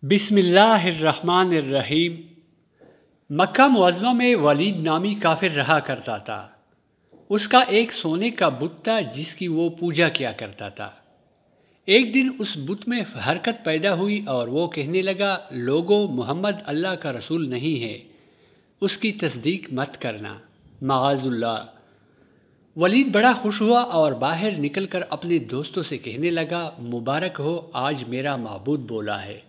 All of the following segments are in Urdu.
بسم اللہ الرحمن الرحیم۔ مکہ معظمہ میں ولید نامی کافر رہا کرتا تھا۔ اس کا ایک سونے کا بت تھا جس کی وہ پوجا کیا کرتا تھا۔ ایک دن اس بت میں حرکت پیدا ہوئی اور وہ کہنے لگا، لوگو، محمد اللہ کا رسول نہیں ہے، اس کی تصدیق مت کرنا، معاذ اللہ۔ ولید بڑا خوش ہوا اور باہر نکل کر اپنے دوستوں سے کہنے لگا، مبارک ہو، آج میرا معبود بولا ہے،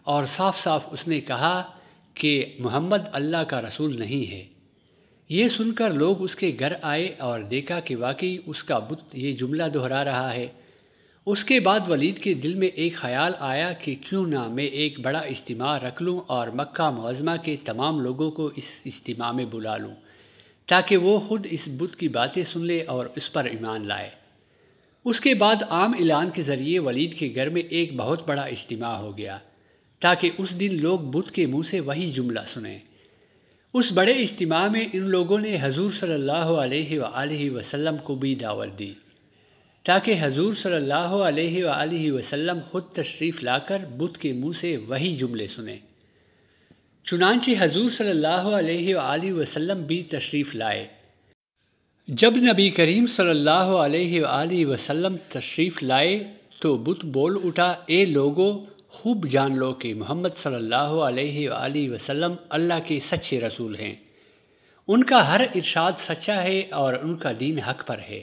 اور صاف صاف اس نے کہا کہ محمد اللہ کا رسول نہیں ہے۔ یہ سن کر لوگ اس کے گھر آئے اور دیکھا کہ واقعی اس کا بت یہ جملہ دہرا رہا ہے۔ اس کے بعد ولید کے دل میں ایک خیال آیا کہ کیوں نہ میں ایک بڑا اجتماع رکھ لوں اور مکہ معظمہ کے تمام لوگوں کو اس اجتماع میں بلا لوں، تاکہ وہ خود اس بت کی باتیں سن لے اور اس پر ایمان لائے۔ اس کے بعد عام اعلان کے ذریعے ولید کے گھر میں ایک بہت بڑا اجتماع ہو گیا، تاکہ اس دن لوگ بت کے منہ سے وہی جملہ سنیں۔ اس بڑے اجتماع میں ان لوگوں نے حضور صلی اللہ علیہ وآلہ وسلم کو بھی دعوت دی، تاکہ حضور صلی اللہ علیہ وآلہ وسلم خود تشریف لا کر بت کے منہ سے وہی جملے سنیں۔ چنانچہ حضور صلی اللہ علیہ وآلہ وسلم بھی تشریف لائے۔ جب نبی کریم صلی اللہ علیہ وآلہ وسلم تشریف لائے تو بت بول اٹھا، اے لوگو، خوب جان لو کہ محمد صلی اللہ علیہ وآلہ وسلم اللہ کے سچے رسول ہیں۔ ان کا ہر ارشاد سچا ہے اور ان کا دین حق پر ہے۔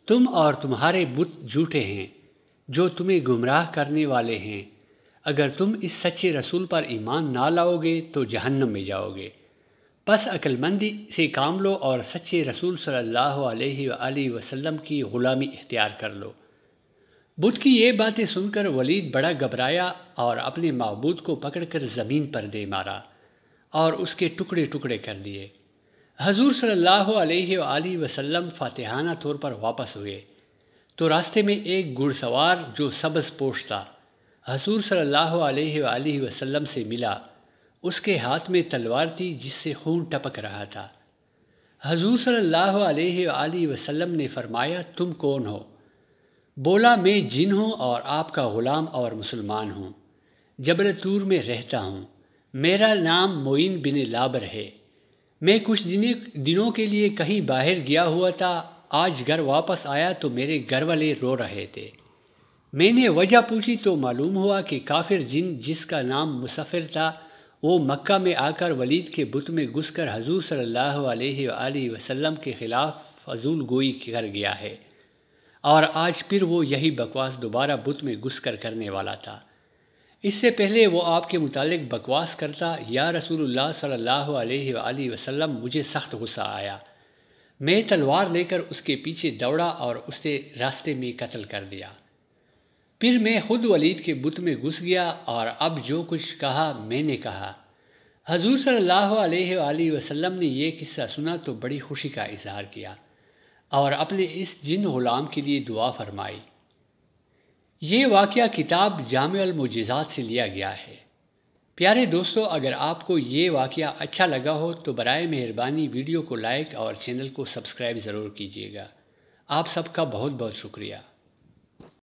تم اور تمہارے بت جھوٹے ہیں جو تمہیں گمراہ کرنے والے ہیں۔ اگر تم اس سچے رسول پر ایمان نہ لاؤ گے تو جہنم میں جاؤ گے۔ پس عقل مندی سے کام لو اور سچے رسول صلی اللہ علیہ وآلہ وسلم کی غلامی اختیار کر لو۔ بت کی یہ باتیں سن کر ولید بڑا گھبرایا اور اپنے معبود کو پکڑ کر زمین پر دے مارا اور اس کے ٹکڑے ٹکڑے کر دیے۔ حضور صلی اللہ علیہ وآلہ وسلم فاتحانہ طور پر واپس ہوئے تو راستے میں ایک گھڑ سوار جو سبز پوش تھا حضور صلی اللہ علیہ وآلہ وسلم سے ملا۔ اس کے ہاتھ میں تلوار تھی جس سے خون ٹپک رہا تھا۔ حضور صلی اللہ علیہ وآلہ وسلم نے فرمایا، تم کون ہو؟ بولا، میں جن ہوں اور آپ کا غلام اور مسلمان ہوں، جبل طور میں رہتا ہوں، میرا نام معین بن لابر ہے۔ میں کچھ دنوں کے لیے کہیں باہر گیا ہوا تھا، آج گھر واپس آیا تو میرے گھر والے رو رہے تھے۔ میں نے وجہ پوچھی تو معلوم ہوا کہ کافر جن جس کا نام مسفر تھا وہ مکہ میں آ کر ولید کے بت میں گھس کر حضور صلی اللہ علیہ وآلہ وسلم کے خلاف فضول گوئی کر گیا ہے، اور آج پھر وہ یہی بکواس دوبارہ بت میں گھس کر کرنے والا تھا۔ اس سے پہلے وہ آپ کے متعلق بکواس کرتا، یا رسول اللہ صلی اللہ علیہ وآلہ وسلم، مجھے سخت غصہ آیا، میں تلوار لے کر اس کے پیچھے دوڑا اور اسے راستے میں قتل کر دیا۔ پھر میں خود ولید کے بت میں گھس گیا اور اب جو کچھ کہا میں نے کہا۔ حضور صلی اللہ علیہ وآلہ وسلم نے یہ قصہ سنا تو بڑی خوشی کا اظہار کیا اور اپنے اس جن غلام کے لیے دعا فرمائی۔ یہ واقعہ کتاب جامع المعجزات سے لیا گیا ہے۔ پیارے دوستو، اگر آپ کو یہ واقعہ اچھا لگا ہو تو برائے مہربانی ویڈیو کو لائک اور چینل کو سبسکرائب ضرور کیجیے گا۔ آپ سب کا بہت بہت شکریہ۔